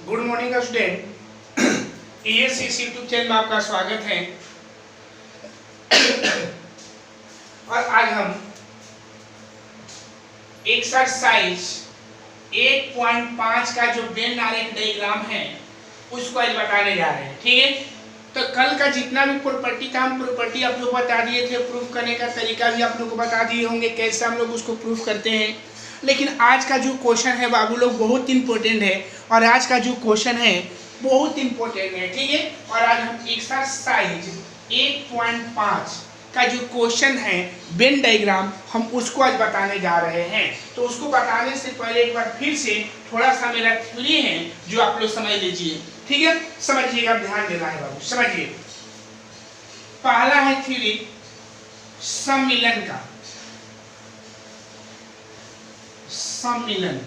Good morning student. ESCC YouTube channel में आपका स्वागत है। और आज हम एक्सरसाइज 1.5 का जो वेन आरेख डायग्राम है उसको आज बताने जा रहे हैं। ठीक है, तो कल का जितना भी प्रॉपर्टी था हम प्रॉपर्टी आप लोग बता दिए थे, प्रूफ करने का तरीका भी आप लोग को बता दिए होंगे कैसे हम लोग उसको प्रूफ करते हैं। लेकिन आज का जो क्वेश्चन है बाबू लोग बहुत इंपॉर्टेंट है, और आज का जो क्वेश्चन है बहुत इंपॉर्टेंट है। ठीक है, और आज हम एक्सरसाइज 1.5 का जो क्वेश्चन है वेन डायग्राम हम उसको आज बताने जा रहे हैं। तो उसको बताने से पहले एक बार फिर से थोड़ा सा मेरा थ्योरी है जो आप लोग समझ लीजिए। ठीक है, समझिएगा, ध्यान देना है बाबू, समझिए। पहला है थ्योरी सम्मिलन का। सम्मिलन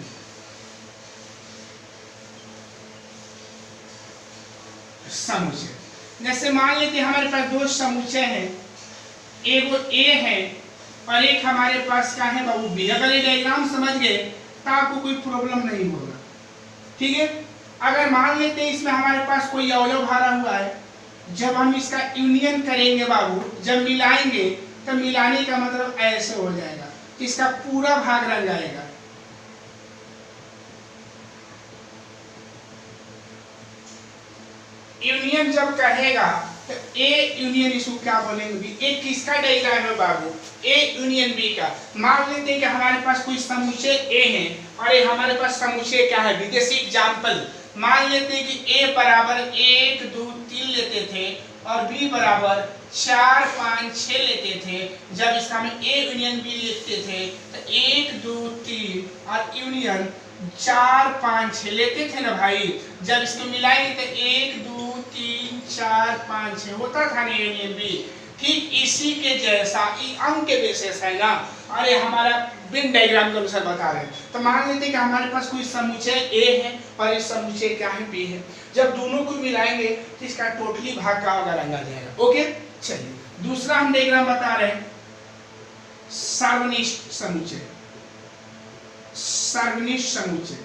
समुच्चय, जैसे मान लेते हैं हमारे पास दो समुच्चय हैं, एक ए है और एक हमारे पास क्या है बाबू बी। अगर ये डायग्राम समझ गए तो आपको कोई प्रॉब्लम नहीं होगा। ठीक है, अगर मान लेते हैं इसमें हमारे पास कोई अवयव भरा हुआ है, जब हम इसका यूनियन करेंगे बाबू, जब मिलाएंगे तो मिलाने का मतलब ऐसे हो जाएगा, इसका पूरा भाग रंग जाएगा। यूनियन जब कहेगा तो ए यूनियन इसको क्या बोलेंगे बी। ए किसका डायग्राम है बाबू? ए यूनियन बी का। मान लेते हैं कि हमारे पास कोई समुच्चय ए है और ये हमारे पास समुच्चय क्या है बी। जैसे एग्जांपल मान लेते हैं कि ए बराबर 1 2 3 लेते थे और बी बराबर 4 5 6 लेते थे। जब इसका हम ए यूनियन बी लिखते थे तो 1 2 3 और यूनियन 4 5 6 लेते थे ना भाई। जब इसको मिलाएंगे तो 1 2 3 4 5 6 होता था ना यूनियन बी। ठीक इसी के जैसा अंक के बेसिस है ना, और ये हमारा वेन डायग्राम के अनुसार बता रहे हैं। तो मान लेते हैं कि हमारे पास कोई समुच्चय ए है और इस समुच्चय क्या है बी है। जब दोनों को मिलाएंगे तो इसका टोटली भाग का होगा रंगा जाएगा। ओके, चलिए दूसरा हम डायग्राम बता रहे हैं सर्वनिष्ठ समुच्चय। सर्वनिष्ठ समुच्चय,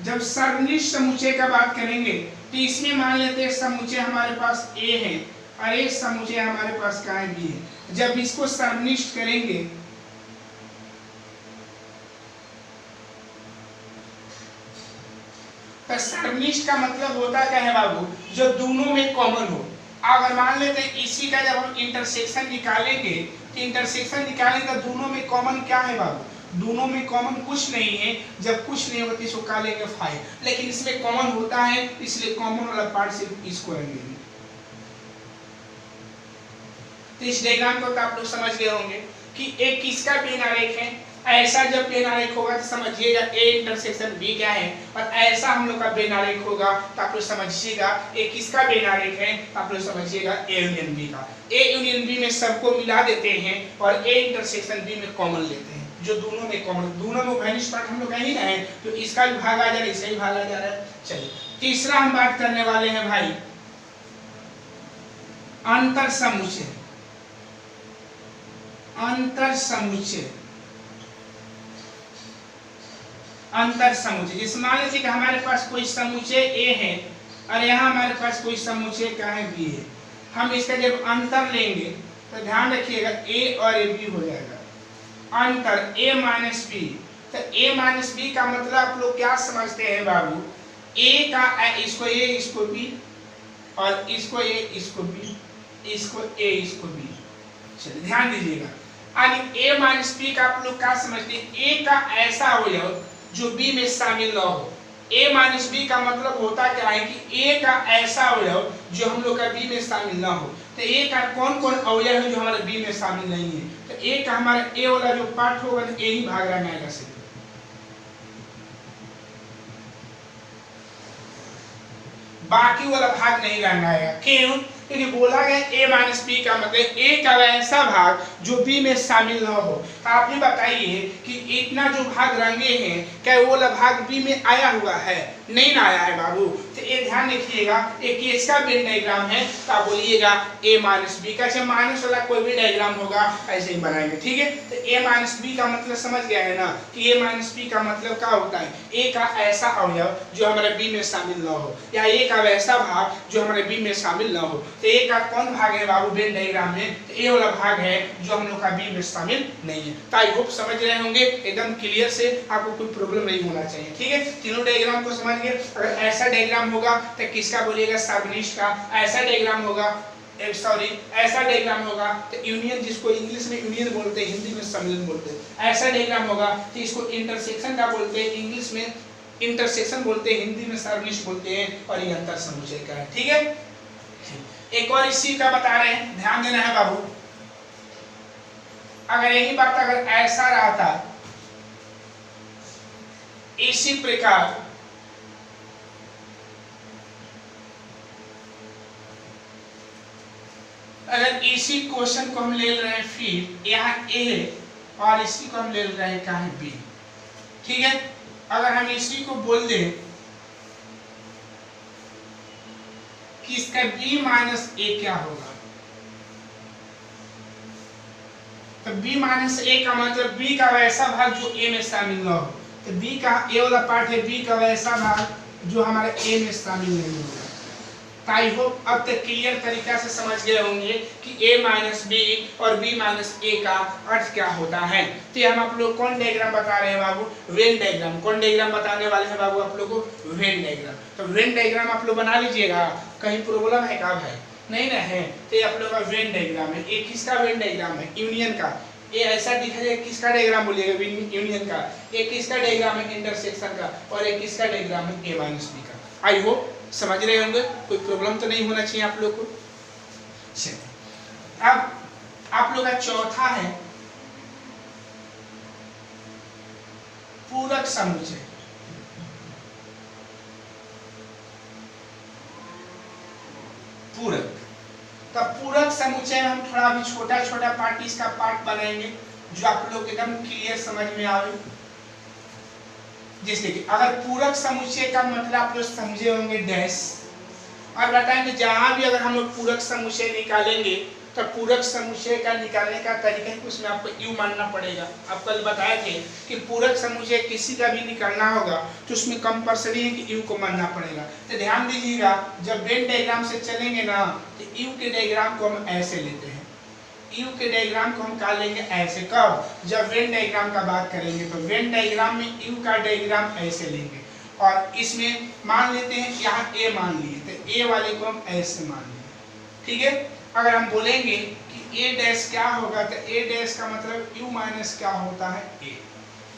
जब सर्वनिष्ठ समुच्चय का बात करेंगे तो इसमें मान लेते हैं समुच्चय हमारे पास ए है और एक समुच्चय हमारे पास क्या है बी है। जब इसको सर्वनिष्ठ करेंगे तो सर्वनिष्ठ का मतलब होता क्या है बाबू, जो दोनों में कॉमन हो। अगर मान लेते हैं इसी का जब हम इंटरसेक्शन निकालेंगे तो इंटरसेक्शन निकालेंगे तो दोनों में कॉमन क्या है बाबू? दोनों में कॉमन कुछ नहीं है। जब कुछ नहीं होता इसको क्या लेंगे 5, लेकिन इसमें कॉमन होता है इसलिए कॉमन वाला पार्ट सिर्फ इसको लेंगे। तो इस डायग्राम को तो आप लोग समझ गए होंगे कि एक किसका वेन आरेख है। ऐसा जब वेन आरेख होगा तो समझिएगा ए इंटरसेक्शन बी क्या है, और ऐसा हम लोग का वेन आरेख होगा तो आप लोग समझिएगा ए किसका वेन आरेख है, तो आप लोग समझिएगा ए यूनियन बी का। ए यूनियन बी में सबको मिला देते हैं और ए इंटरसेक्शन बी में कॉमन लेते हैं, जो दोनों में कॉमन, दोनों में वैनिश पार्ट हम लोग कहीं ना है तो इसका भी भाग आ जा रहा है, इसका भी भाग आ जा रहा है। चलिए तीसरा हम बात करने वाले हैं भाई अंतर समुच्चय। अंतर समुच्चय, अंतर समुच्चय जिस मान लीजिए कि हमारे पास कोई समुच्चय ए है और यहाँ हमारे पास कोई समुच्चय क्या है बी है। हम इसका जब अंतर लेंगे तो ध्यान रखिएगा ए और ए बी हो जाएगा। अंतर a माइनस बी, तो a माइनस बी का मतलब आप लोग क्या समझते हैं बाबू? a का इसको a इसको b और इसको a इसको b, इसको a इसको b। चलिए ध्यान दीजिएगा, यानी a माइनस बी का आप लोग क्या समझते हैं? a का ऐसा अवयव जो b में शामिल ना हो। a माइनस बी का मतलब होता क्या है कि a का ऐसा अवयव जो हम लोग का b में शामिल ना हो। तो a का कौन कौन अवयव है जो हमारे b में शामिल नहीं है? तो a का हमारा a वाला जो पार्ट होगा ना a ही भाग रहा है से। बाकी वाला भाग नहीं रहना है। क्यों? क्योंकि बोला गया ए माइनस बी का मतलब ए का वैसा भाग जो बी में शामिल न हो। तो आप ही बताइए कि इतना जो भाग रंगे हैं क्या वो वाला भाग बी में आया हुआ है? नहीं ना आया है बाबू। तो ये ध्यान रखिएगा, एक इसका वेन डायग्राम है तो आप बोलिएगा ए माइनस बी का। अच्छा माइनस वाला कोई भी डायग्राम होगा ऐसे ही बनाएंगे, ठीक है। तो ए माइनस बी का मतलब समझ गया है ना कि ए माइनस बी का मतलब क्या होता है? ए का ऐसा अवयव जो हमारे बी में शामिल न हो, या ए का वैसा भाग जो हमारे बी में शामिल न हो। तो ए का कौन भाग है बाबू वेन डायग्राम में? तो ए वाला भाग है जो हम लोग का बी में शामिल नहीं है। तो आई होप समझ रहे होंगे एकदम क्लियर से, आपको कोई प्रॉब्लम नहीं होना चाहिए, ठीक है। तीनों डायग्राम को समझ गए। अगर ऐसा डायग्राम होगा तो किसका बोलिएगा? सार्वनिष्ठ का। ऐसा डायग्राम होगा, सॉरी ऐसा डायग्राम होगा तो यूनियन, जिसको इंग्लिश में यूनियन बोलते हैं, हिंदी में सम्मिलन बोलते हैं। ऐसा डायग्राम होगा तो इसको इंटरसेक्शन का बोलते हैं, इंग्लिश में इंटरसेक्शन बोलते हैं, हिंदी में सार्वनिष्ठ बोलते हैं, और ये अंतर समुच्चय का है, ठीक है। एक और इसी का बता रहे हैं, ध्यान देना है बाबू। अगर यही बात अगर ऐसा रहता, इसी प्रकार अगर इसी क्वेश्चन को हम ले रहे हैं, फिर यहाँ ए और इसी को हम ले रहे हैं कहाँ बी, ठीक है। अगर हम इसी को बोल दें कि इसका b माइनस ए क्या होगा, तो b माइनस ए का मतलब b का वैसा भाग जो a में शामिल न हो। तो b का a वाला पार्ट है, b का वैसा भाग जो हमारे a में शामिल नहीं होगा। आई होप अब तक क्लियर तरीका से समझ गए होंगे कि a माइनस बी और b माइनस ए का अर्थ क्या होता है। तो हम आप लोग कौन डायग्राम बता रहे हैं बाबू? Venn diagram. कौन डायग्राम बताने वाले हैं बाबू आप लोग को? Venn diagram. तो वेन डायग्राम आप लोग बना लीजिएगा। कहीं प्रॉब्लम है क्या भाई? नहीं ना है। तो ये आप लोग का वेन डायग्राम है। एक किसका वेन डायग्राम है? यूनियन का। ये ऐसा दिखा जाए, किसका डायग्राम बोलिएगा? यूनियन का। एक किसका डायग्राम है? इंटरसेक्शन का। और एक किसका डायग्राम है? ए माइनस बी का। आई होप समझ रहे होंगे, कोई प्रॉब्लम तो नहीं होना चाहिए आप लोग को। अब आप लोग का चौथा है पूरक समुच्चय। पूरक, तो पूरक समुच्चय में हम थोड़ा भी छोटा छोटा पार्ट इसका पार्ट बनाएंगे जो आप लोग एकदम क्लियर समझ में आवे। जैसे कि अगर पूरक समुच्चय का मतलब आप लोग समझे होंगे डैश, और बताएंगे जहां भी अगर हम लोग पूरक समुच्चय निकालेंगे तो पूरक समुच्चय का निकालने का तरीका है, उसमें आपको यू मानना पड़ेगा। आप कल बताए थे कि पूरक समुच्चय किसी का भी निकालना होगा तो उसमें कंपल्सरी है कि यू को मानना पड़ेगा। तो ध्यान दीजिएगा, जब वेन डायग्राम से चलेंगे ना तो यू के डायग्राम को हम ऐसे लेते हैं, यू के डायग्राम को हम निकाल लेंगे ऐसे। कब? जब वेन डायग्राम का बात करेंगे तो वेन डायग्राम में यू का डायग्राम ऐसे लेंगे, और इसमें मान लेते हैं यहाँ ए मान लिए तो ए वाले को हम ऐसे मान लिए, ठीक है। अगर हम बोलेंगे कि ए डैश क्या होगा तो ए डैश का मतलब यू माइनस क्या होता है? ए,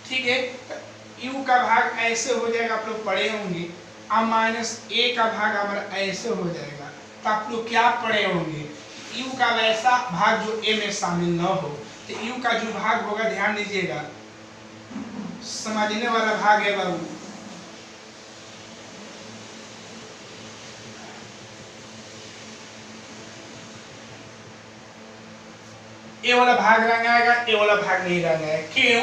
ठीक है। तो यू का भाग ऐसे हो जाएगा, आप लोग पढ़े होंगे। अब माइनस ए का भाग हमारा ऐसे हो जाएगा, तो आप लोग क्या पढ़े होंगे? यू का वैसा भाग जो ए में शामिल न हो। तो यू का जो भाग होगा, ध्यान दीजिएगा, समझने वाला भाग है बाबू। ए वाला भाग रंग आएगा, ए वाला भाग नहीं रंग आएगा। क्यों?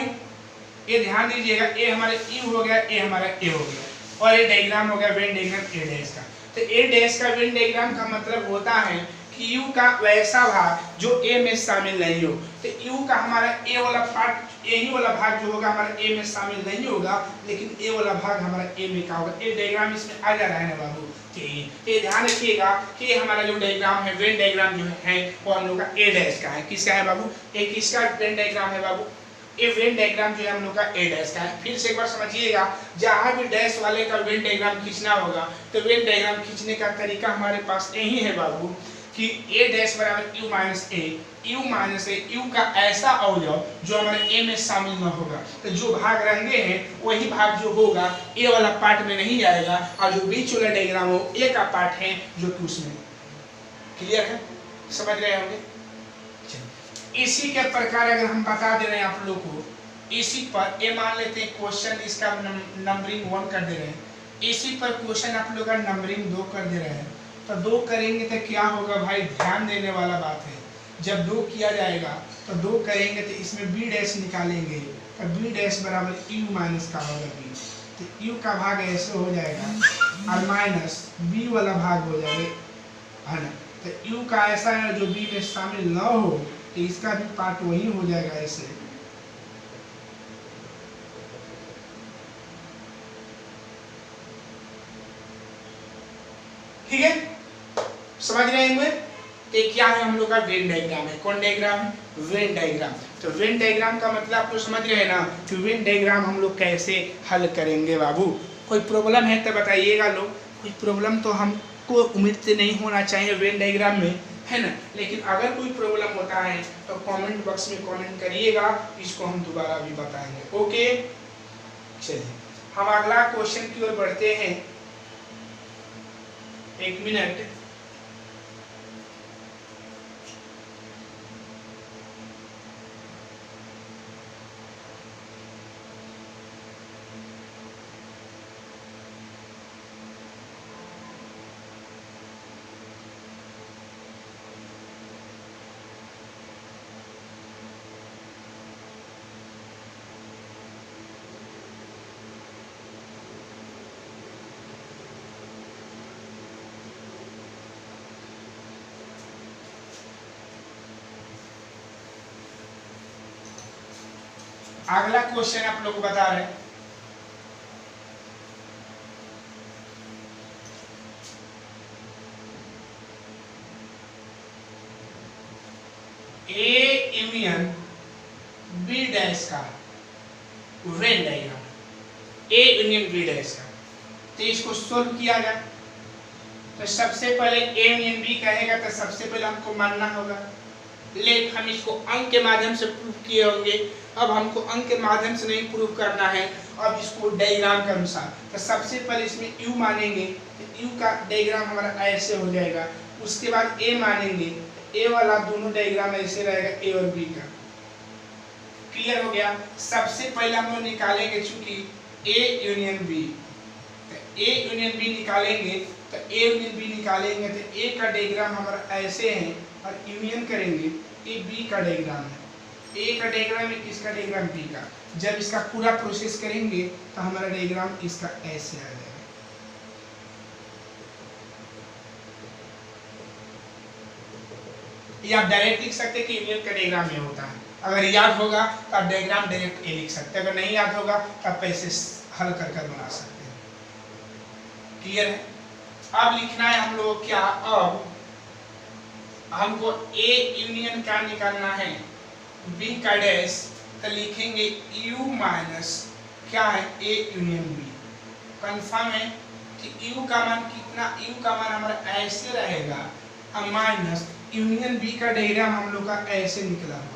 ये ध्यान दीजिएगा, ए हमारे यू हो गया, ए हमारा ए हो गया, और ये डायग्राम हो गया वेन डायग्राम ए डैश का। तो ए डैश का वेन डायग्राम का मतलब होता है कि यू का वैसा भाग जो ए में शामिल नहीं हो। तो यू का हमारा ए वाला पार्ट, यही वाला भाग जो होगा हमारा ए में शामिल नहीं होगा, लेकिन ए वाला भाग हमारा ए में क्या होगा? ए डायग्राम इसमें आ जा रहा है ना बाबू। ये ध्यान रखिएगा कि हमारा जो डायग्राम है, वेन डायग्राम जो है वो हम लोग का ए डैश का है। किसका है बाबू? एक किसका वेन डायग्राम है बाबू? ये वेन डायग्राम जो है हम लोग का ए डैश का है। फिर से एक बार समझिएगा, जहां भी डैश वाले का वेन डायग्राम खींचना होगा तो वेन डायग्राम खींचने का तरीका हमारे पास यही है बाबू कि ए डैश बराबर you minus A, you minus A, you का ऐसा अवयव जो हमारे ए में शामिल न होगा। तो जो भाग रंगे हैं वही भाग जो होगा ए वाला पार्ट में नहीं आएगा, और जो बीच वाला डायग्राम हो ए का पार्ट है जो कि उसमें। क्लियर है? समझ रहे होंगे। इसी के प्रकार अगर हम बता दे रहे हैं आप लोग को, इसी पर ए मान लेते हैं क्वेश्चन, इसका नंबरिंग 1 कर दे रहे हैं, इसी पर क्वेश्चन आप लोग का नंबरिंग 2 कर दे रहे हैं, तो 2 करेंगे तो क्या होगा भाई, ध्यान देने वाला बात है। जब 2 किया जाएगा तो 2 करेंगे तो इसमें बी डैश निकालेंगे, तो बी डैश बराबर यू माइनस का होगा बी, तो यू का भाग ऐसे हो जाएगा और माइनस बी वाला भाग हो जाएगा, है ना। तो यू का ऐसा है जो बी में शामिल न हो, तो इसका भी पार्ट वही हो जाएगा ऐसे। ठीक है, समझ रहे हैं? तो क्या है हम लोग का वेन डायग्राम है। कौन डायग्राम है? When diagram. तो वेन डायग्राम का मतलब आप लोग समझ रहे हैं ना कि वेन डायग्राम हम लोग कैसे हल करेंगे बाबू। कोई प्रॉब्लम है तो बताइएगा लोग, कोई प्रॉब्लम तो हमको उम्मीद से नहीं होना चाहिए वेन डायग्राम में, है ना। लेकिन अगर कोई प्रॉब्लम होता है तो कमेंट बॉक्स में कमेंट करिएगा, इसको हम दोबारा भी बताएंगे। ओके, चलिए हम अगला क्वेश्चन की ओर बढ़ते हैं। 1 मिनट। अगला क्वेश्चन आप लोग को बता रहे हैं, ए यूनियन बी डैश का Venn diagram, A union B dash का। तो इसको सोल्व किया जाए तो सबसे पहले ए यूनियन बी कहेगा तो सबसे पहले हमको मानना होगा। लेकिन हम इसको अंक के माध्यम से प्रूव किए होंगे, अब हमको अंक के माध्यम से नहीं प्रूव करना है, अब इसको डायग्राम के अनुसार। तो सबसे पहले इसमें यू मानेंगे तो यू का डायग्राम हमारा ऐसे हो जाएगा। उसके बाद ए मानेंगे, ए वाला दोनों डायग्राम ऐसे रहेगा ए और बी का। क्लियर हो गया। सबसे पहले हम लोग निकालेंगे चूंकि ए यूनियन बी, तो ए यूनियन बी निकालेंगे, तो ए यूनियन बी निकालेंगे तो ए का डायग्राम हमारा ऐसे है और यूनियन करेंगे ए बी का डायग्राम है। ए का डायग्राम है, किसका डायग्राम? बी का। जब इसका पूरा प्रोसेस करेंगे तो हमारा डायग्राम इसका ऐसे आ जाएगा। ये आप डायरेक्ट लिख सकते हैं कि यूनियन का डायग्राम ये होता है। अगर याद होगा तो आप डायग्राम डायरेक्ट ए लिख सकते हैं, अगर नहीं याद होगा तो आप ऐसे हल कर कर बना सकते हैं। क्लियर है। अब लिखना है हम लोग क्या, अब हमको ए यूनियन क्या निकालना है, बी का डैश, तो लिखेंगे u माइनस क्या है, ए यूनियन बी। कंफर्म है कि u का मान कितना, u का मान हमारा ऐसे रहेगा और माइनस यूनियन बी का डायग्राम हम लोग का ऐसे निकला हुआ है।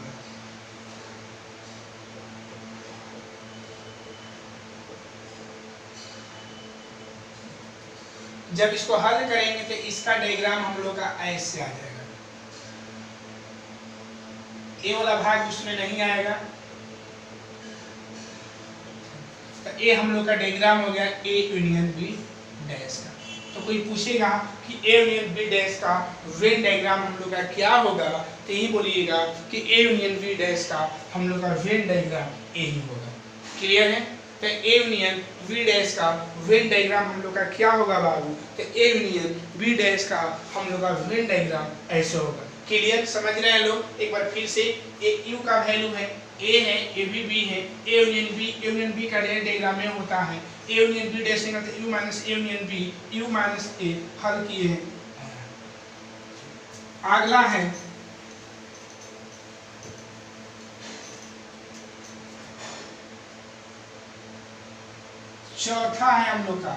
जब इसको हल करेंगे तो इसका डायग्राम हम लोग का ऐसे आ जाएगा। ए वाला भाग उसमें नहीं आएगा, तो ए हम लोग का डायग्राम हो गया ए यूनियन बी डैश का। तो कोई पूछेगा कि ए यूनियन बी डैश का वेन डायग्राम हम लोग का क्या होगा, तो यही बोलिएगा कि ए यूनियन बी डैश का हम लोग का वेन डायग्राम यही होगा। क्लियर है। तो ए यूनियन बी डैश का वेन डायग्राम हम लोग का क्या होगा बाबू, तो ए यूनियन बी डैश का हम लोग का वेन डायग्राम ऐसे होगा। क्लियर, समझ रहे हैं लोग। एक बार फिर से, एक यू का वैल्यू है ए है, ए भी बी है, ए यूनियन बी का डायग्राम में होता है ए यूनियन बी डैश निकलता है U minus A union B, U minus A. हल किए हैं। अगला है चौथा है हम लोग का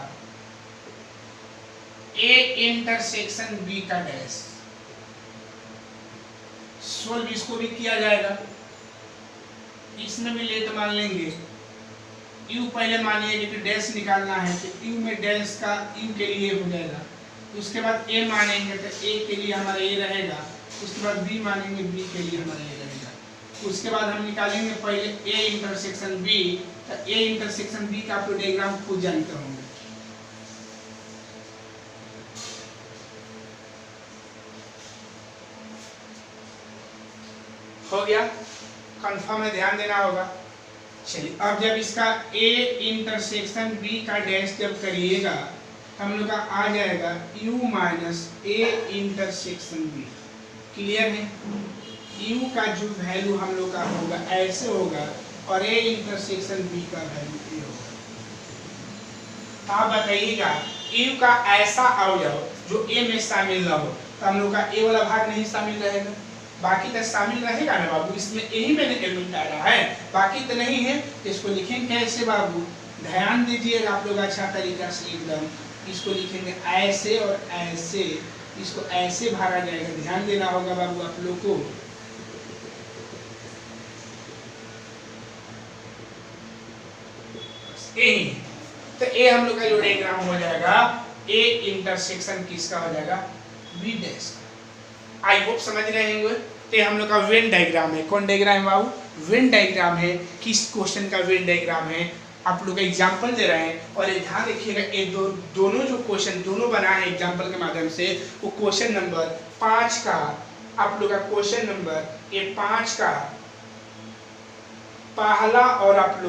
ए इंटरसेक्शन बी का डैश। सोल्व इसको भी किया जाएगा, इसमें भी लेट मान लेंगे। यू पहले मानिए कि डैश निकालना है, तो यू में डैश का यू के लिए हो जाएगा। उसके बाद ए मानेंगे तो ए के लिए हमारा ए रहेगा, उसके बाद बी मानेंगे बी के लिए हमारा ए रहेगा। उसके बाद हम निकालेंगे पहले ए इंटरसेक्शन बी, तो ए इंटरसेक्शन बी का आप डायग्राम खुद जानते होंगे। हो गया, कंफर्म है, ध्यान देना होगा। चलिए अब जब इसका A इंटरसेक्शन B का डैश जब करिएगा हम लोग का आ जाएगा U minus A intersection B। Clear है? U का जो वैल्यू हम लोग का होगा ऐसे होगा और A इंटरसेक्शन B का वैल्यू ये होगा। आप बताइएगा U का ऐसा आओ जाओ जो A में शामिल ना हो, तो हम लोग का A वाला भाग नहीं शामिल रहेगा, बाकी तो शामिल रहेगा ना बाबू। इसमें यही मैंने एलिमेंट डाला है, बाकी तो नहीं है। इसको लिखेंगे कैसे बाबू, ध्यान दीजिएगा आप लोग अच्छा तरीका से एकदम। इसको लिखेंगे ऐसे और ऐसे, इसको ऐसे भरा जाएगा, ध्यान देना होगा बाबू आप लोग को। तो ए हम लोग का जो डायग्राम हो जाएगा ए इंटरसेक्शन किसका हो जाएगा, बी डैश का। आई होप समझ रहे हैं। तो हम लोग का वेन डायग्राम है। कौन डायग्राम है बाबू, वेन डायग्राम है। किस क्वेश्चन का वेन डायग्राम है, आप लोग का एग्जाम्पल दे रहे हैं। और ये ध्यान रखिएगा ये दोनों जो क्वेश्चन दोनों बना है एग्जाम्पल के माध्यम से, वो क्वेश्चन नंबर 5 का आप लोग का क्वेश्चन नंबर ये 5 का पहला और आप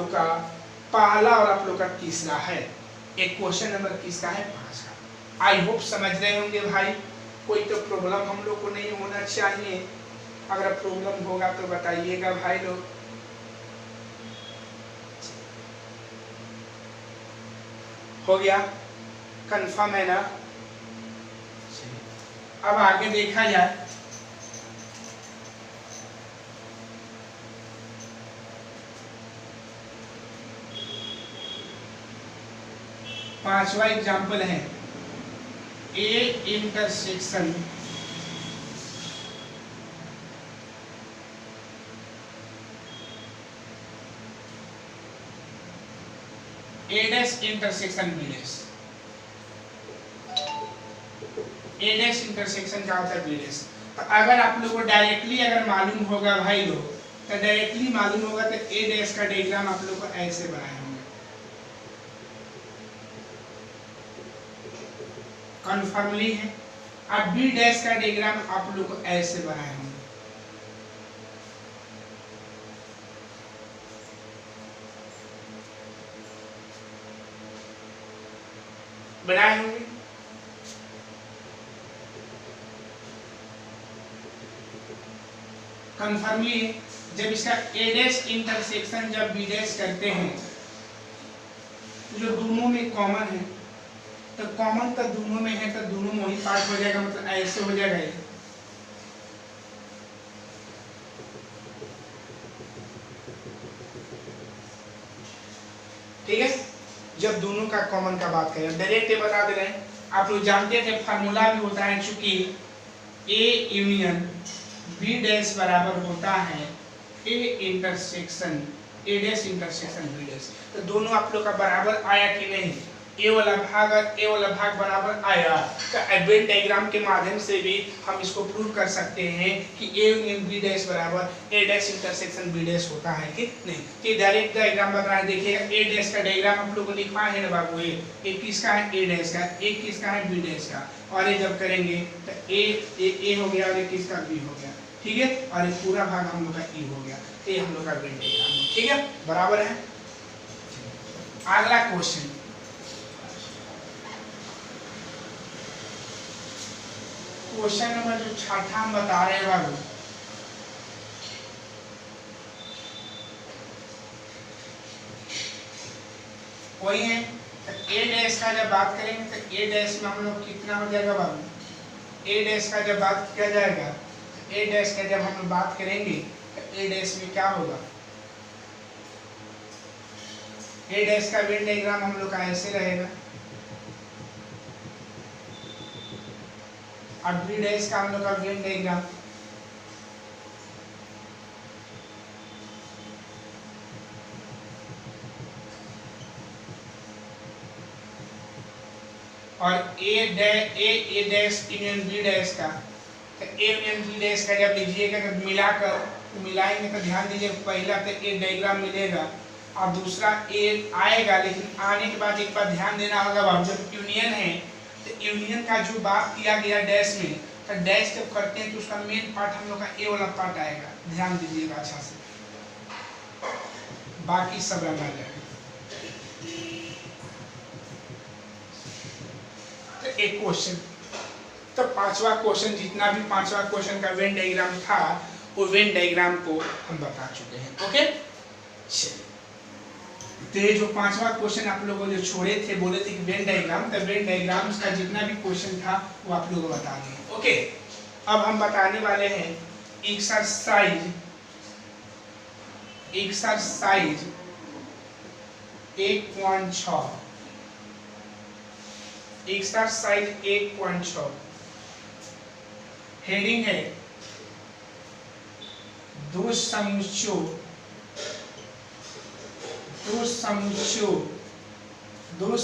लोग का तीसरा है। एक क्वेश्चन नंबर किसका है, 5 का। आई होप समझ रहे होंगे भाई। कोई तो प्रॉब्लम हम लोग को नहीं होना चाहिए, अगर प्रॉब्लम होगा तो बताइएगा भाई लोग। हो गया, कंफर्म है ना? अब आगे देखा जाए। पांचवा एग्जाम्पल है A intersection A dash intersection B dash. A dash intersection क्या होता है, बी डैश। तो अगर आप लोग को डायरेक्टली अगर मालूम होगा भाई लोग, तो डायरेक्टली मालूम होगा तो ए डैश का डायग्राम आप लोग को ऐसे बनाए होंगे, कन्फर्मली है। अब बी डैश का डायग्राम आप लोग को ऐसे बनाए होंगे। बनाए होंगे। कन्फर्मली है। जब इसका ए डैश इंटरसेक्शन जब बी डैश करते हैं, जो दोनों में कॉमन है, तो कॉमन तो दोनों में है, तो दोनों में वही पार्ट हो जाएगा, मतलब ऐसे हो जाएगा। ठीक है, जब दोनों का कॉमन का बात करें, डायरेक्ट बता दे रहे हैं। आप लोग जानते थे फार्मूला भी होता है, चूंकि ए यूनियन बी डैश बराबर होता है A intersection A dash intersection B dash. तो दोनों आप लोग का बराबर आया कि नहीं, ए वाला भाग और ए वाला भाग बराबर आया। तो वेन डायग्राम के माध्यम से भी हम इसको प्रूव कर सकते हैं कि ए यूनियन बी डैश बराबर ए डैश इंटरसेक्शन बी डैश होता है कि नहीं। तो डायरेक्ट डायग्राम बता रहे, देखिएगा ए डैश का डायग्राम आप लोग को लिखा है ना बाबू। ए किसका है, ए डैश का। ए किसका है, बी डैश का। और ये जब करेंगे तो ए हो गया और ये किसका, बी हो गया। ठीक है, और ये पूरा भाग हम लोग का ई हो गया। तो ये हम लोग का वेन डायग्राम, ठीक है, बराबर है। अगला क्वेश्चन, क्वेश्चन नंबर जो छठा हम बता रहे हैं बाबू, वही है। तो ए डैश का जब बात करेंगे तो ए डैश में हम लोग कितना हो जाएगा बाबू, ए डैश का जब बात किया जाएगा, ए डैश का जब हम बात करेंगे तो ए डैश में क्या होगा, ए डैश का वेन डायग्राम हम लोग का ऐसे रहेगा, और बी डैश का हम लोग का वेन डायग्राम और ए डैश यूनियन बी डैश का। तो ए यूनियन बी डैश का जब लीजिएगा तो मिलाकर तो मिलाएंगे तो ध्यान दीजिए, पहला तो ए डायग्राम मिलेगा और दूसरा ए आएगा। लेकिन आने के बाद एक बार ध्यान देना होगा बाबू, जब यूनियन है तो यूनियन का जो बात किया गया डैश में, तो डैश जब करते हैं तो उसका मेन पार्ट हम लोग का ए वाला पार्ट आएगा, ध्यान दीजिएगा अच्छा से, बाकी सब रंगा जाएगा। तो एक क्वेश्चन, तो पांचवा क्वेश्चन, जितना भी पांचवा क्वेश्चन का वेन डायग्राम था वो वेन डायग्राम को हम बता चुके हैं। ओके चलिए, तो ये जो पांचवा क्वेश्चन आप लोगों ने छोड़े थे, बोले थे कि वेन डायग्राम, तो वेन डायग्राम्स का जितना भी क्वेश्चन था वो आप लोगों को बता दें। ओके, अब हम बताने वाले हैं एक्सरसाइज 1.6, एक्सरसाइज 1.6, हेडिंग है दो समुच्चयों के सम्मिलन, दो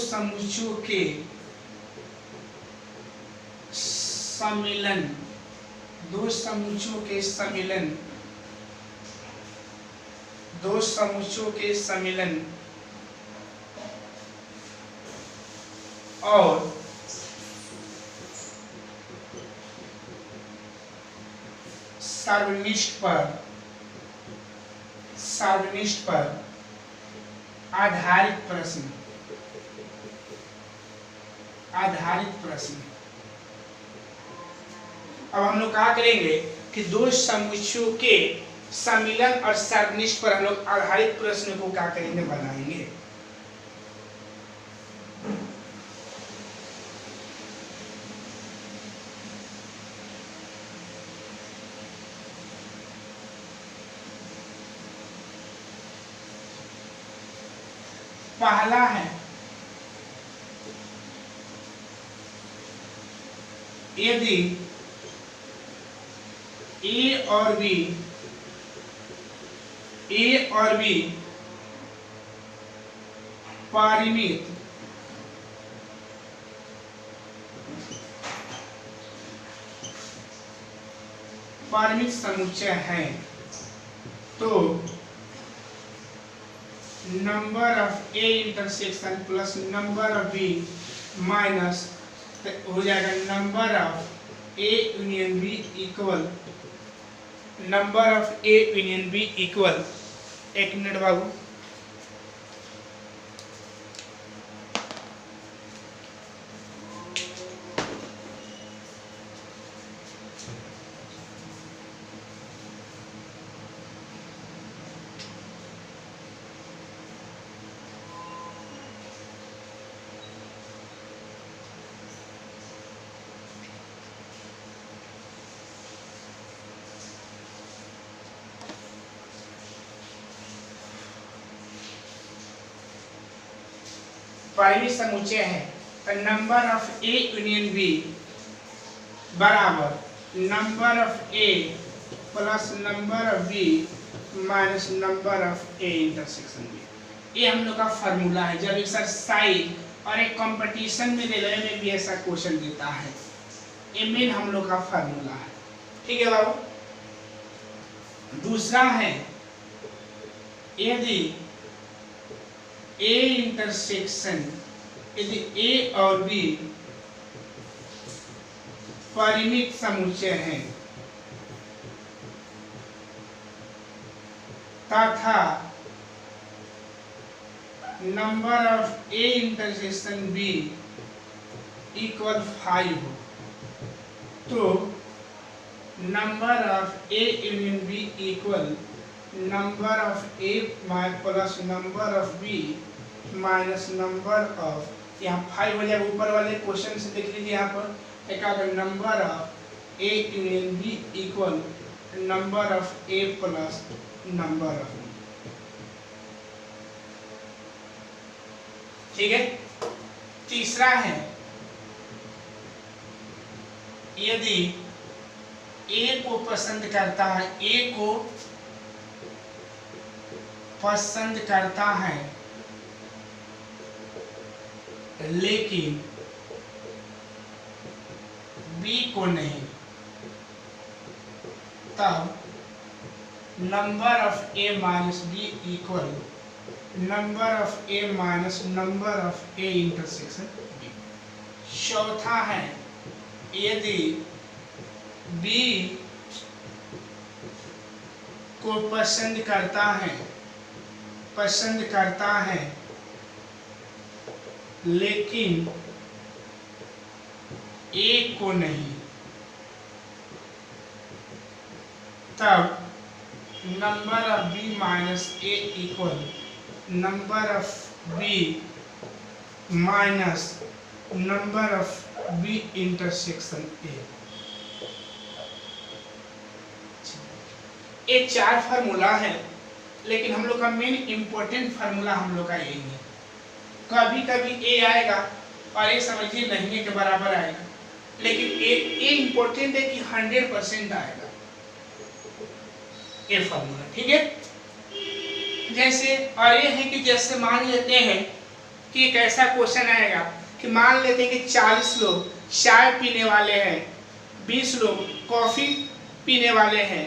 समुच्चयों के सम्मिलन और सार्वनिष्ठ पर आधारित प्रश्न। अब हम लोग क्या करेंगे कि दो समुच्चयों के सम्मिलन और सार्वनिष्ठ पर हम लोग आधारित प्रश्न को क्या करेंगे, बनाएंगे। पहला है यदि ए और बी परिमित समुच्चय है तो number of A intersection plus number of B minus हो जाएगा number of A union B equal number of A union B equal, एक मिनट बाबू, परिमित समुच्चय है तो number of A union B बराबर number of A plus number of B minus number of A intersection B. ये हम लोग का फार्मूला है जब एक्सरसाइज और एक कंपटीशन में रेलवे में भी ऐसा क्वेश्चन देता है, ये मेन हम लोग का फार्मूला है। ठीक है बाबू। दूसरा है यदि ए इंटरसेक्शन, यदि ए और बी परिमित समुच्चय है तथा number of A intersection B equal 5 हो तो number of A union B equal number of A plus number of B minus number of, यहाँ 5 हो जाएगा। ऊपर वाले क्वेश्चन से देख लीजिए, यहाँ पर एक अगर number of A union B equal number of A plus number of B. ठीक है। तीसरा है यदि ए को पसंद करता है, ए को पसंद करता है लेकिन बी को नहीं, तब number of A minus B equal number of A minus number of A intersection B. चौथा है यदि बी को पसंद करता है लेकिन ए को नहीं, तब number of B minus A equal number of B minus number of B intersection A. ये 4 फार्मूला है, लेकिन हम लोग का मेन इंपॉर्टेंट फार्मूला हम लोग का यही है। कभी कभी ए आएगा और ये समझिए नहीं के बराबर आएगा, लेकिन ए इंपॉर्टेंट है कि 100% आएगा ये फार्मूला, ठीक है। जैसे और ये है कि जैसे मान लेते हैं कि एक ऐसा क्वेश्चन आएगा कि मान लेते हैं कि 40 लोग चाय पीने वाले हैं, 20 लोग कॉफी पीने वाले हैं,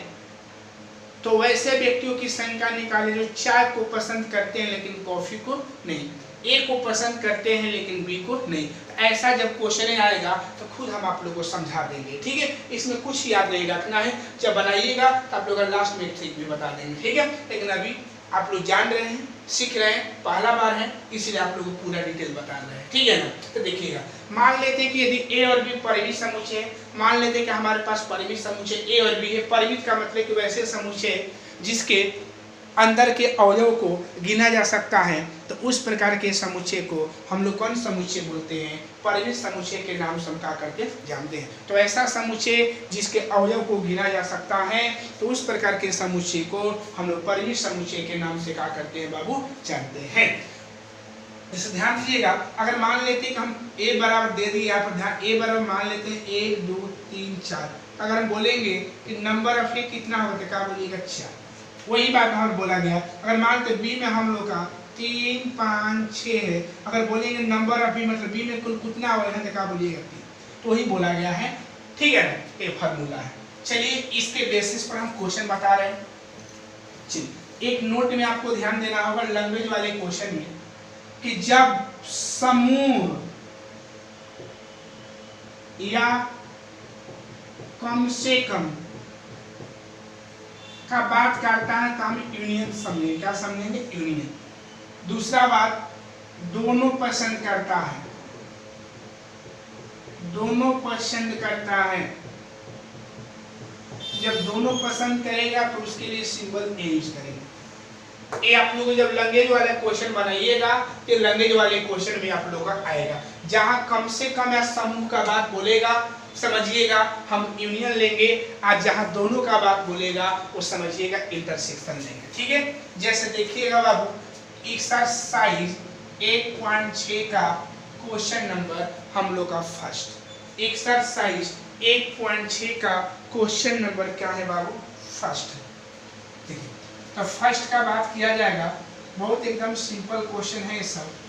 तो वैसे व्यक्तियों की संख्या निकाले जो चाय को पसंद करते हैं लेकिन कॉफी को नहीं, ए को पसंद करते हैं लेकिन बी को नहीं। ऐसा जब क्वेश्चन आएगा तो खुद हम आप लोगों को समझा देंगे, ठीक है। इसमें कुछ याद नहीं रखना है, जब बनाइएगा तो आप लोग लास्ट में ठीक भी बता देंगे, ठीक है। लेकिन अभी आप लोग जान रहे हैं, सीख रहे हैं, पहला बार है, इसीलिए आप लोगों को पूरा डिटेल बता रहे हैं, ठीक है ना। तो देखिएगा, मान लेते हैं कि यदि ए और बी परिमित समुच्चय है, मान लेते हैं कि हमारे पास परिमित समुच्चय ए और बी है। परिमित का मतलब कि वैसे समुच्चय जिसके अंदर के अवयव को गिना जा सकता है, तो उस प्रकार के समुच्चय को हम लोग कौन समुच्चय बोलते हैं? परिमित समुच्चय के नाम से हम क्या करके जानते हैं। तो ऐसा समुच्चय जिसके अवयव को गिना जा सकता है, तो उस प्रकार के समुच्चय को हम लोग परिमित समुच्चय के नाम से क्या करते हैं बाबू? जानते हैं। जैसे ध्यान दीजिएगा, अगर मान लेते हैं कि हम ए बराबर दे दिए, यहाँ पर ध्यान, ए बराबर मान लेते हैं 1 2 3 4। अगर हम बोलेंगे कि नंबर ऑफ ए कितना होगा, तो क्या बोलिएगा? 4। वही बात हम बोला गया। अगर मानते बी में हम लोग का 3 5 6 है, अगर बोलेंगे नंबर ऑफ बी मतलब बी में कुल कितना होगा, तो क्या बोलिएगा? 3। तो वही बोला गया है, ठीक है ना, ये फार्मूला है। चलिए इसके बेसिस पर हम क्वेश्चन बता रहे हैं। चलिए एक नोट में आपको ध्यान देना होगा लैंग्वेज वाले क्वेश्चन में, कि जब समूह या कम से कम का बात करता है तो हम यूनियन समझेंगे। क्या समझेंगे? यूनियन। दूसरा बात, दोनों पसंद करता है, दोनों पसंद करता है। जब दोनों पसंद करेगा तो उसके लिए सिंबल ए यूज करेंगे। ये आप लोग जब लैंग्वेज वाला क्वेश्चन बनाइएगा तो लैंग्वेज वाले क्वेश्चन में आप लोग का आएगा। जहां कम से कम या समूह का बात बोलेगा, समझिएगा हम यूनियन लेंगे। आज जहां दोनों का बात बोलेगा वो समझिएगा इंटरसेक्शन लेंगे, ठीक है। जैसे देखिएगा बाबू, एक्सरसाइज 1.6 का क्वेश्चन नंबर हम लोग का फर्स्ट। एक्सरसाइज 1.6 का क्वेश्चन नंबर क्या है बाबू? फर्स्ट। देखिए, तो फर्स्ट का बात किया जाएगा, बहुत एकदम सिंपल क्वेश्चन है ये सब।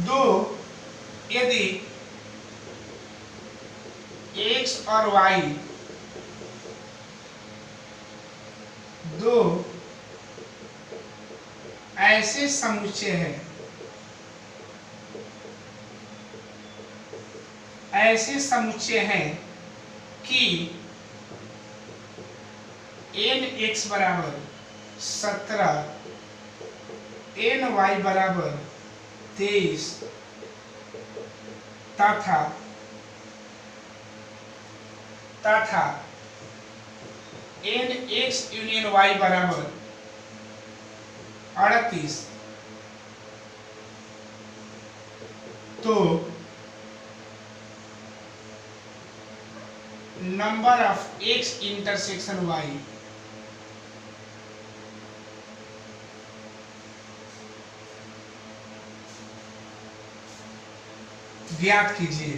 दो यदि x और y दो ऐसे समुच्चय हैं, ऐसे समुच्चय हैं कि nx बराबर 17, ny बराबर 23 तथा nx यूनियन y बराबर 38, तो number of x intersection y ज्ञात कीजिए।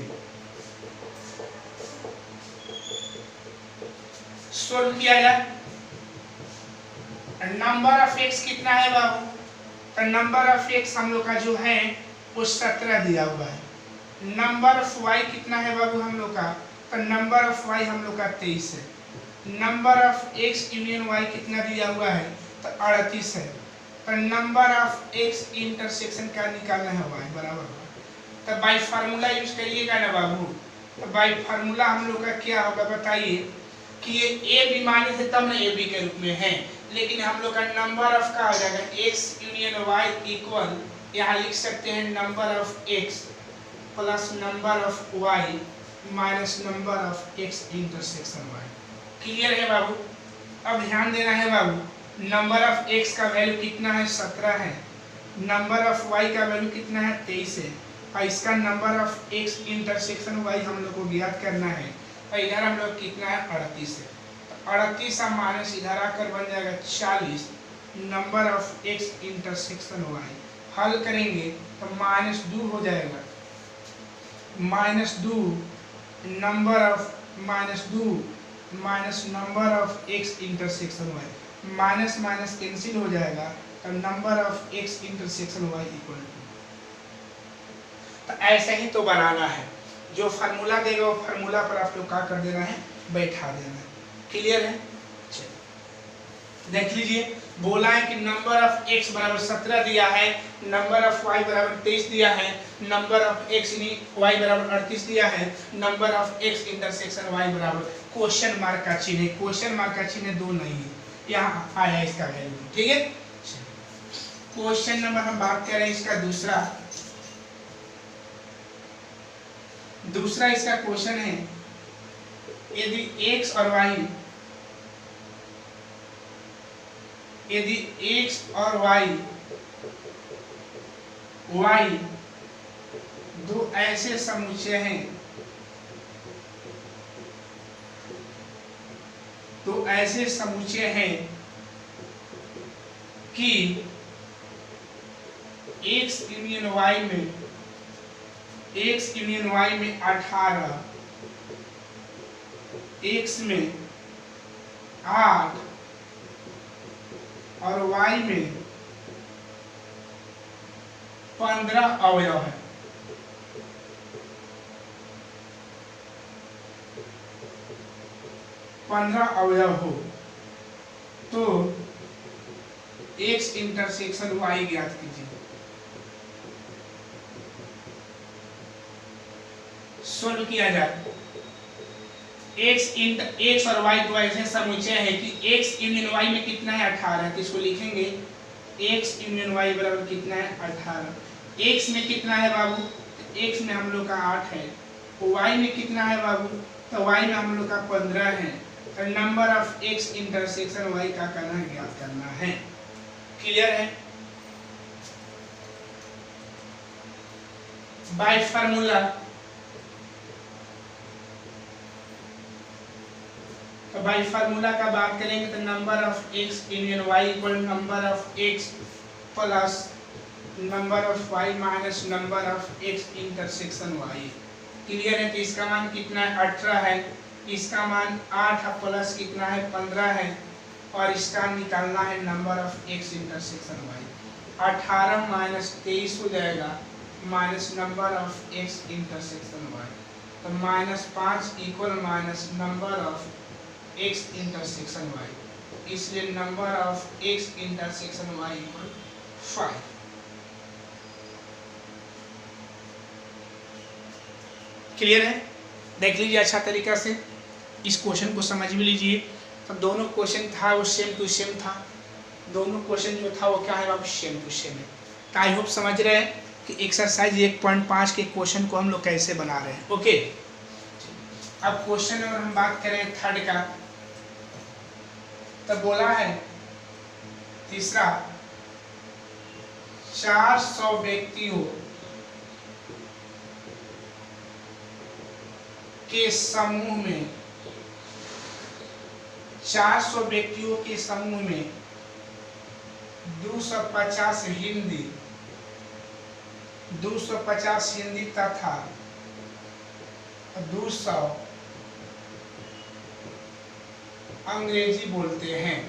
सोल्व किया जाए। नंबर ऑफ एक्स कितना है बाबू? तो नंबर ऑफ एक्स हम लोग का जो है वो 17 दिया हुआ है। नंबर ऑफ वाई कितना है बाबू हम लोग का? तो नंबर ऑफ वाई हम लोग का 23 है। Number of x union y कितना दिया हुआ है? तो 38 है। तो नंबर ऑफ एक्स इंटरसेक्शन क्या निकालना है? वाई बराबर। तो बाई फार्मूला यूज करिएगा ना बाबू, तो भाई फार्मूला हम लोग का क्या होगा बताइए कि ये ए बी माने थे तब ना ए बी के रूप में है, लेकिन हम लोग का नंबर ऑफ का हो जाएगा x यूनियन y इक्वल, यहाँ लिख सकते हैं number of x plus number of y minus number of x intersection y। Clear है बाबू? अब ध्यान देना है बाबू, नंबर ऑफ x का वैल्यू कितना है 17 है, नंबर ऑफ y का वैल्यू कितना है 23 है, और इसका number of x intersection y हम लोग को ज्ञात करना है, और इधर हम लोग कितना है 38 है, तो 38 माइनस इधर आकर बन जाएगा 40 number of x intersection y। हल करेंगे तो -2 हो जाएगा, -2 number of -2 minus number of x intersection y, minus minus cancel हो जाएगा, तो number of x intersection y equal to, तो ऐसे ही तो बनाना है, जो फार्मूला देगा वो फार्मूला पर आप लोग क्या कर देना है, बैठा देना है। क्लियर है? देख लीजिए, बोला है कि नंबर ऑफ x बराबर 17 दिया है, नंबर ऑफ y बराबर 23 दिया है, नंबर ऑफ x y बराबर 38 दिया है, number of x intersection y बराबर क्वेश्चन मार्क का चिन्ह है, क्वेश्चन मार्क का चिन्ह 2 नहीं है, यहाँ आया इसका वैल्यू। ठीक है, क्वेश्चन नंबर हम बात कर रहे हैं इसका दूसरा इसका क्वेश्चन है, यदि x और y y दो ऐसे समुच्चय हैं, तो ऐसे समुच्चय हैं कि x यूनियन y में 18, x में 8 और y में 15 अवयव है। अवयव हो तो x इंटरसेक्शन y ज्ञात कीजिए। सोल्व किया जाए, x और y दो ऐसे समुच्चय है कि x यूनियन y में कितना है 18, तो इसको लिखेंगे x यूनियन y बराबर कितना है 18। x में कितना है बाबू, x में हम लोग का 8 है, y में कितना है बाबू, तो y में हम लोग का 15 है, तो number of x intersection y का करना है, ज्ञात करना है। क्लियर है? बाय फार्मूला, तो बाई फार्मूला का बात करेंगे तो number of x union y equal number of x plus number of y minus number of x intersection y। Clear है? तो इसका मान कितना है 18 है, इसका मान 8 प्लस कितना है 15 है, और इसका निकालना है number of x intersection y। 18 minus 23 हो जाएगा, minus number of x intersection y, तो -5 equal minus number of x intersection y, इसलिए number of x intersection y equal 5। Clear है? देख लीजिए अच्छा तरीका से, इस क्वेश्चन को समझ भी लीजिए। तो दोनों क्वेश्चन था वो सेम टू सेम था, दोनों क्वेश्चन जो था वो क्या है बाबू, सेम टू सेम है। तो आई होप समझ रहे हैं कि एक्सरसाइज 1.5 के क्वेश्चन को हम लोग कैसे बना रहे हैं। ओके, अब क्वेश्चन अगर हम बात करें थर्ड का, तो बोला है तीसरा 400 व्यक्तियों के समूह में 400 व्यक्तियों के समूह में 250 हिंदी 250 हिंदी तथा 200 अंग्रेजी बोलते हैं,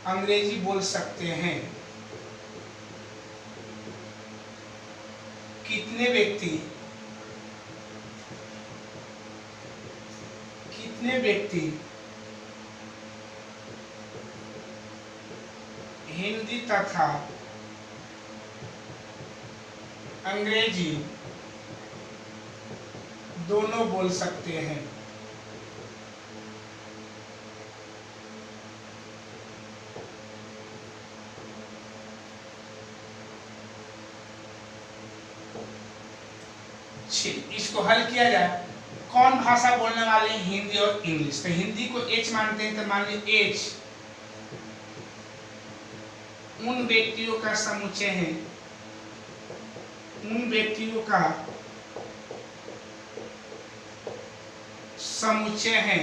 अंग्रेजी बोल सकते हैं। कितने व्यक्ति हिंदी तथा अंग्रेजी दोनों बोल सकते हैं। इसको हल किया जाए, कौन भाषा बोलने वाले हैं? हिंदी और इंग्लिश। तो हिंदी को एच मानते हैं, तो मान लीजिए एच उन व्यक्तियों का समुच्चय है, उन व्यक्तियों का समुच्चय है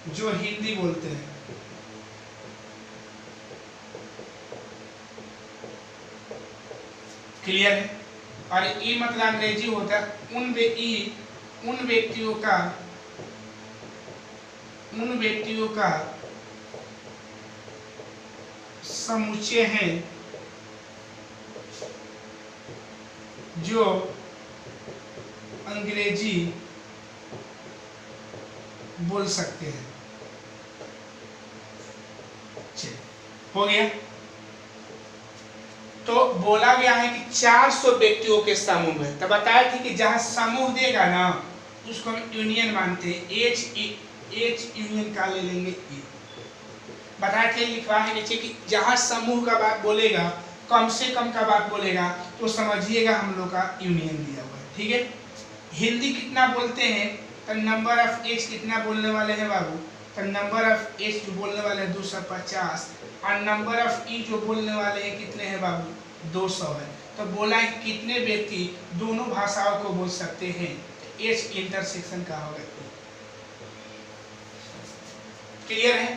जो हिंदी बोलते हैं। क्लियर है? और ई मतलब अंग्रेजी होता है उन व्यक्तियों का समुच्चय है जो अंग्रेजी बोल सकते हैं। चलिए, हो गया। तो बोला गया है कि 400 व्यक्तियों के समूह में, तो बताया थी कि जहां समूह देगा ना उसको हम यूनियन मानते हैं। एच यूनियन का ले लेंगे ई। बताया थे, लिखवा है नीचे कि जहां समूह का बात बोलेगा, कम से कम का बात बोलेगा, तो समझिएगा हम लोग का यूनियन दिया हुआ है। ठीक है। हिंदी कितना बोलते हैं? तो नंबर ऑफ एच कितना बोलने वाले हैं बाबू? तो नंबर ऑफ एच जो बोलने वाले हैं 250, और नंबर ऑफ ई जो बोलने वाले हैं कितने हैं बाबू? 200 है। तो बोला है कि कितने व्यक्ति दोनों भाषाओं को बोल सकते हैं? एच इंटरसेक्शन का होगा। क्लियर है?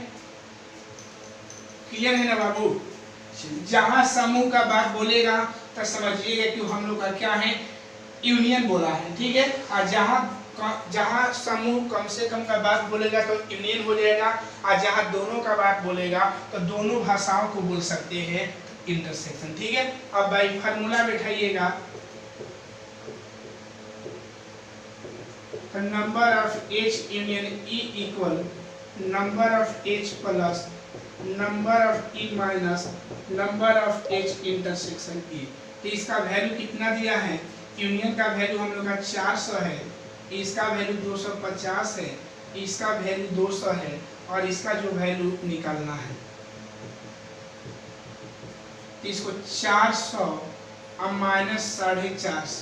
क्लियर है ना बाबू? जहां समूह का बात बोलेगा तो समझिएगा कि हम लोग का क्या है? यूनियन बोला है। ठीक है। और जहां समूह कम से कम का बात बोलेगा तो यूनियन हो जाएगा, और जहां दोनों का बात बोलेगा तो दोनों भाषाओं को बोल सकते हैं, इंटरसेक्शन। ठीक है। अब भाई फार्मूला बैठाइएगा, तो number of H union E equal number of H plus number of E minus number of H intersection ई। तो इसका वैल्यू कितना दिया है? यूनियन का वैल्यू हम लोग का 400 है, इसका वैल्यू 250 है, इसका वैल्यू 200 है, और इसका जो वैल्यू निकालना है, तो इसको 400 और minus 450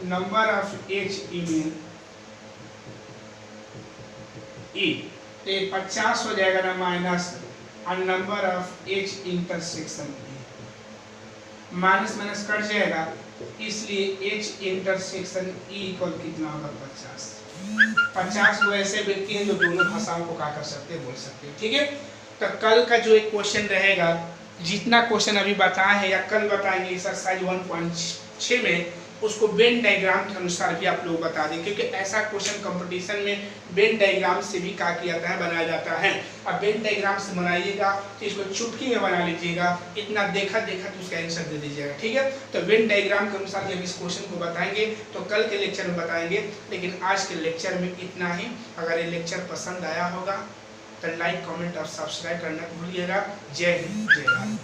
number of H union E, तो 50 हो जाएगा ना माइनस, और number of H intersection E, minus minus cut जाएगा, इसलिए एच इंटरसेक्शन ई इक्वल कितना होगा? 50 वो ऐसे व्यक्ति हैं जो दोनों भाषाओं को क्या कर सकते हैं? बोल सकते हैं। ठीक है। तो कल का जो एक क्वेश्चन रहेगा, जितना क्वेश्चन अभी बताए हैं या कल बताएंगे एक्सरसाइज 1.6 में, उसको वेन डायग्राम के अनुसार भी आप लोग बता दें, क्योंकि ऐसा क्वेश्चन कंपटीशन में वेन डायग्राम से भी क्या किया जाता है? बनाया जाता है। अब वेन डायग्राम से बनाइएगा तो इसको चुटकी में बना लीजिएगा, इतना देखा तो उसका आंसर दे दीजिएगा। ठीक है। तो वेन डायग्राम के अनुसार जब इस क्वेश्चन को बताएंगे तो कल के लेक्चर में बताएंगे, लेकिन आज के लेक्चर में इतना ही। अगर ये लेक्चर पसंद आया होगा तो लाइक, कमेंट और सब्सक्राइब करना भूलिएगा। जय हिंद, जय भारत।